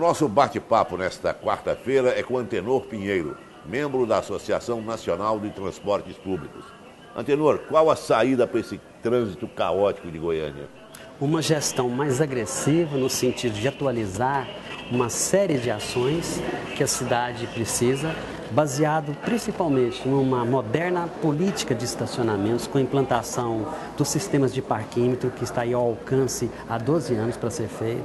nosso bate-papo nesta quarta-feira é com Antenor Pinheiro, membro da Associação Nacional de Transportes Públicos. Antenor, qual a saída para esse trânsito caótico de Goiânia? Uma gestão mais agressiva no sentido de atualizar uma série de ações que a cidade precisa, baseado principalmente numa moderna política de estacionamentos com a implantação dos sistemas de parquímetro que está aí ao alcance há 12 anos para ser feita,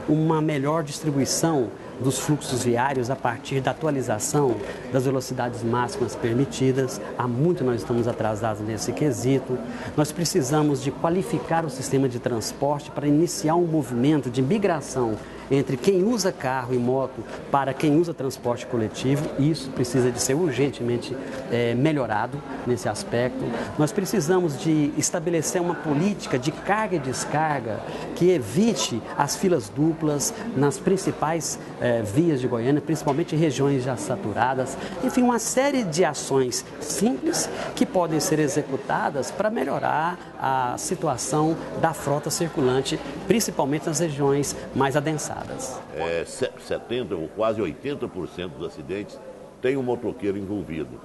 uma melhor distribuição dos fluxos viários a partir da atualização das velocidades máximas permitidas. Há muito nós estamos atrasados nesse quesito. Nós precisamos de qualificar o sistema de transporte para iniciar um movimento de migração entre quem usa carro e moto para quem usa transporte coletivo. Isso precisa de ser urgentemente melhorado nesse aspecto. Nós precisamos de estabelecer uma política de carga e descarga que evite as filas duplas nas principais vias de Goiânia, principalmente em regiões já saturadas. Enfim, uma série de ações simples que podem ser executadas para melhorar a situação da frota circulante, principalmente nas regiões mais adensadas. 70% ou quase 80% dos acidentes tem um motoqueiro envolvido.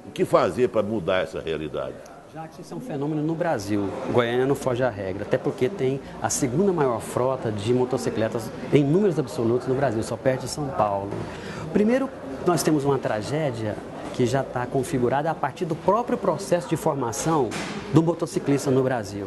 O que fazer para mudar essa realidade? Já que isso é um fenômeno no Brasil, Goiânia não foge à regra, até porque tem a segunda maior frota de motocicletas em números absolutos no Brasil, só perto de São Paulo. Primeiro, nós temos uma tragédia que já está configurada a partir do próprio processo de formação do motociclista no Brasil.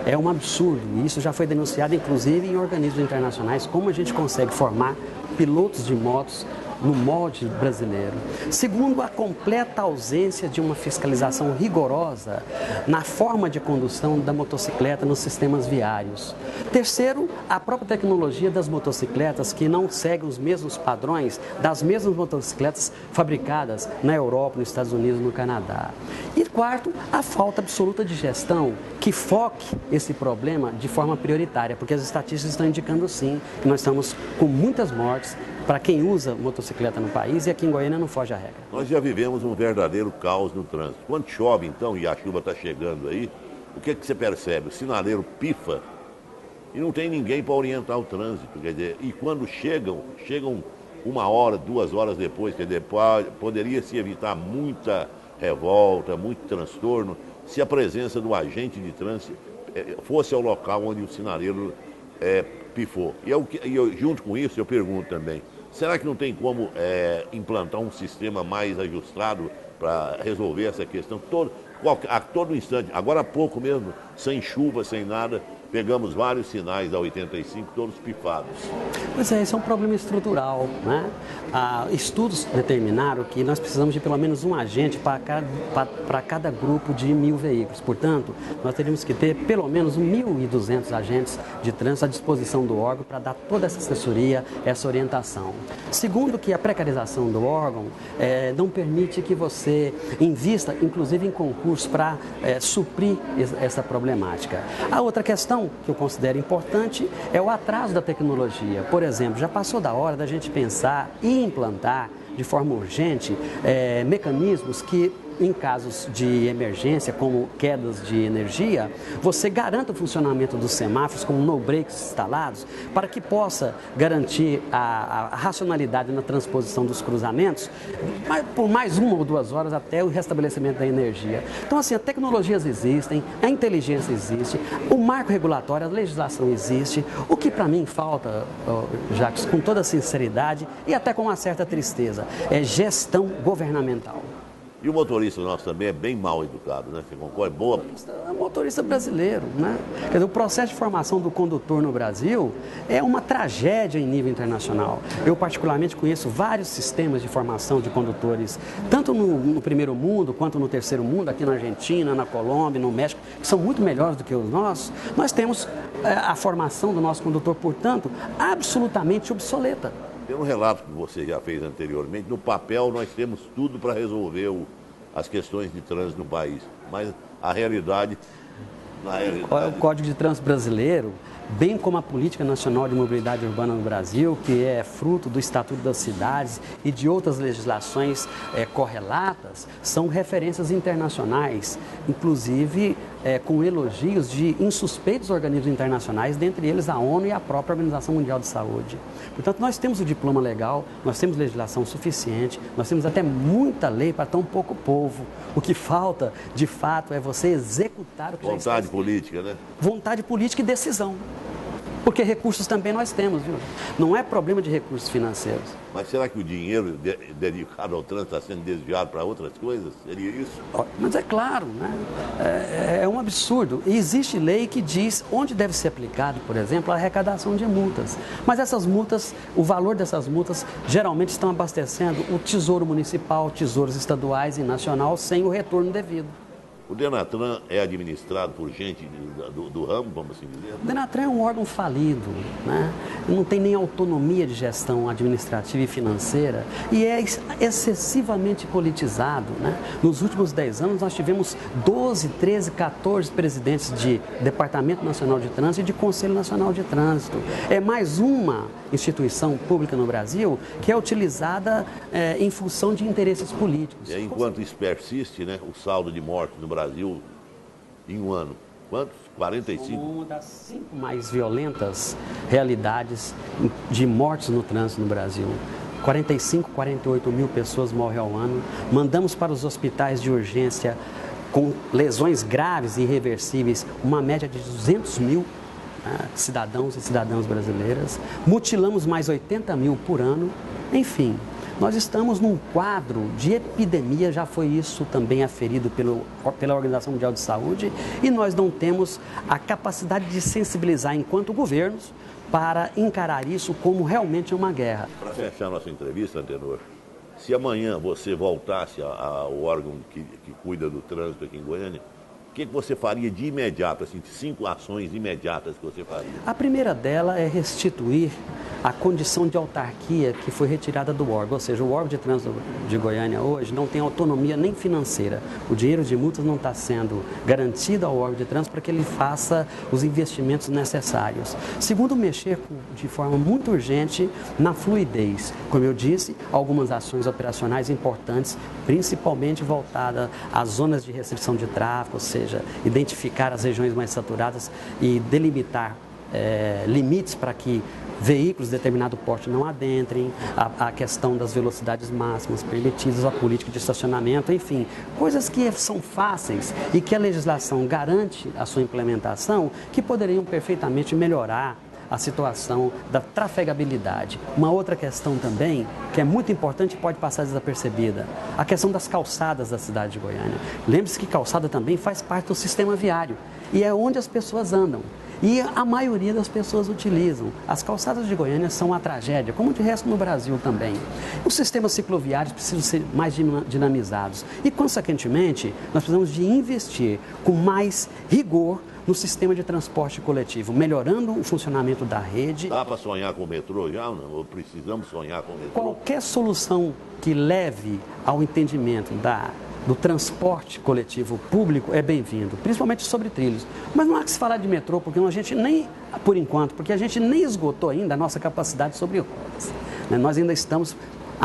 É um absurdo, e isso já foi denunciado inclusive em organismos internacionais, como a gente consegue formar pilotos de motos no molde brasileiro. Segundo, a completa ausência de uma fiscalização rigorosa na forma de condução da motocicleta nos sistemas viários. Terceiro, a própria tecnologia das motocicletas que não segue os mesmos padrões das mesmas motocicletas fabricadas na Europa, nos Estados Unidos e no Canadá. E quarto, a falta absoluta de gestão que foque esse problema de forma prioritária, porque as estatísticas estão indicando sim que nós estamos com muitas mortes para quem usa motocicleta no país, e aqui em Goiânia não foge à regra. Nós já vivemos um verdadeiro caos no trânsito. Quando chove então e a chuva está chegando aí, o que você percebe? O sinaleiro pifa e não tem ninguém para orientar o trânsito. Quer dizer, e quando chegam 1 hora, 2 horas depois, quer dizer, poderia se evitar muita revolta, muito transtorno, se a presença do agente de trânsito fosse ao local onde o sinaleiro pifou. E junto com isso eu pergunto também, será que não tem como implantar um sistema mais ajustado para resolver essa questão? A todo instante, agora há pouco mesmo, sem chuva, sem nada, pegamos vários sinais da 85, todos pifados. Pois é, isso é um problema estrutural, né? Estudos determinaram que nós precisamos de pelo menos um agente para cada grupo de 1.000 veículos. Portanto, nós teríamos que ter pelo menos 1.200 agentes de trânsito à disposição do órgão para dar toda essa assessoria, essa orientação. Segundo, que a precarização do órgão não permite que você invista, inclusive, em concursos para suprir essa problemática. A outra questão que eu considero importante é o atraso da tecnologia. Por exemplo, já passou da hora da gente pensar e implantar de forma urgente mecanismos que, em casos de emergência, como quedas de energia, você garanta o funcionamento dos semáforos com no-breaks instalados para que possa garantir a racionalidade na transposição dos cruzamentos por mais 1 ou 2 horas até o restabelecimento da energia. Então, assim, as tecnologias existem, a inteligência existe, o marco regulatório, a legislação existe. O que para mim falta, Jacques, com toda sinceridade e até com uma certa tristeza, é gestão governamental. E o motorista nosso também é bem mal educado, né? Você concorda? Boa. É um motorista brasileiro, né? Quer dizer, o processo de formação do condutor no Brasil é uma tragédia em nível internacional. Eu, particularmente, conheço vários sistemas de formação de condutores, tanto no primeiro mundo, quanto no terceiro mundo, aqui na Argentina, na Colômbia, no México, que são muito melhores do que os nossos. Nós temos a formação do nosso condutor, portanto, absolutamente obsoleta. Pelo relato que você já fez anteriormente, no papel nós temos tudo para resolver as questões de trânsito no país, mas a realidade... O Código de Trânsito Brasileiro, bem como a Política Nacional de Mobilidade Urbana no Brasil, que é fruto do Estatuto das Cidades e de outras legislações correlatas, são referências internacionais, inclusive com elogios de insuspeitos organismos internacionais, dentre eles a ONU e a própria Organização Mundial de Saúde. Portanto, nós temos o diploma legal, nós temos legislação suficiente, nós temos até muita lei para tão pouco povo. O que falta, de fato, é você executar o que Vontade política, né? Vontade política e decisão. Porque recursos também nós temos, viu? Não é problema de recursos financeiros. Mas será que o dinheiro dedicado ao trânsito está sendo desviado para outras coisas? Seria isso? Mas é claro, né? É um absurdo. E existe lei que diz onde deve ser aplicado, por exemplo, a arrecadação de multas. Mas essas multas, o valor dessas multas, geralmente estão abastecendo o Tesouro Municipal, tesouros estaduais e nacional, sem o retorno devido. O Denatran é administrado por gente do ramo, vamos assim dizer? O Denatran é um órgão falido, né? Não tem nem autonomia de gestão administrativa e financeira e é excessivamente politizado, né? Nos últimos 10 anos nós tivemos 12, 13, 14 presidentes de Departamento Nacional de Trânsito e de Conselho Nacional de Trânsito. É mais uma instituição pública no Brasil que é utilizada em função de interesses políticos. E enquanto isso persiste, né, o saldo de mortes no Brasil em um ano, quantos? 45? Uma das 5 mais violentas realidades de mortes no trânsito no Brasil. 45, 48 mil pessoas morrem ao ano. Mandamos para os hospitais de urgência com lesões graves e irreversíveis uma média de 200 mil cidadãos e cidadãs brasileiras. Mutilamos mais 80 mil por ano. Enfim, nós estamos num quadro de epidemia, já foi isso também aferido pela Organização Mundial de Saúde, e nós não temos a capacidade de sensibilizar enquanto governos para encarar isso como realmente uma guerra. Para fechar nossa entrevista, Antenor, se amanhã você voltasse ao órgão que cuida do trânsito aqui em Goiânia, o que você faria de imediato, assim, 5 ações imediatas que você faria? A primeira dela é restituir a condição de autarquia que foi retirada do órgão, ou seja, o órgão de trânsito de Goiânia hoje não tem autonomia nem financeira. O dinheiro de multas não está sendo garantido ao órgão de trânsito para que ele faça os investimentos necessários. Segundo, mexer de forma muito urgente na fluidez. Como eu disse, algumas ações operacionais importantes, principalmente voltadas às zonas de restrição de tráfego, ou seja, identificar as regiões mais saturadas e delimitar limites para que veículos de determinado porte não adentrem, a questão das velocidades máximas permitidas, a política de estacionamento, enfim, coisas que são fáceis e que a legislação garante a sua implementação, que poderiam perfeitamente melhorar a situação da trafegabilidade. Uma outra questão também, que é muito importante e pode passar desapercebida, a questão das calçadas da cidade de Goiânia. Lembre-se que calçada também faz parte do sistema viário e é onde as pessoas andam. E a maioria das pessoas utilizam. As calçadas de Goiânia são uma tragédia, como de resto no Brasil também. Os sistemas cicloviários precisam ser mais dinamizados. E, consequentemente, nós precisamos de investir com mais rigor no sistema de transporte coletivo, melhorando o funcionamento da rede. Dá para sonhar com o metrô já ou não? Ou precisamos sonhar com o metrô? Qualquer solução que leve ao entendimento do transporte coletivo público é bem-vindo, principalmente sobre trilhos. Mas não há que se falar de metrô, porque a gente nem, por enquanto, porque a gente nem esgotou ainda a nossa capacidade sobre rodas. Nós ainda estamos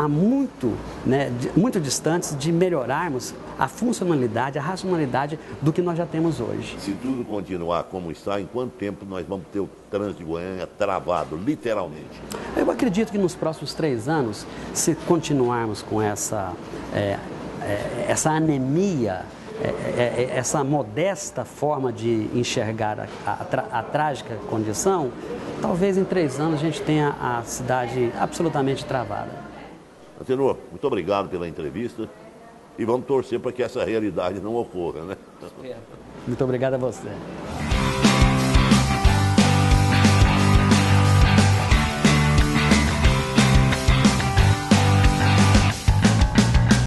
muito distantes de melhorarmos a funcionalidade, a racionalidade do que nós já temos hoje. Se tudo continuar como está, em quanto tempo nós vamos ter o trânsito de Goiânia travado, literalmente? Eu acredito que nos próximos 3 anos, se continuarmos com essa anemia, essa modesta forma de enxergar a trágica condição, talvez em 3 anos a gente tenha a cidade absolutamente travada. Antenor, muito obrigado pela entrevista e vamos torcer para que essa realidade não ocorra, né? Muito obrigado a você.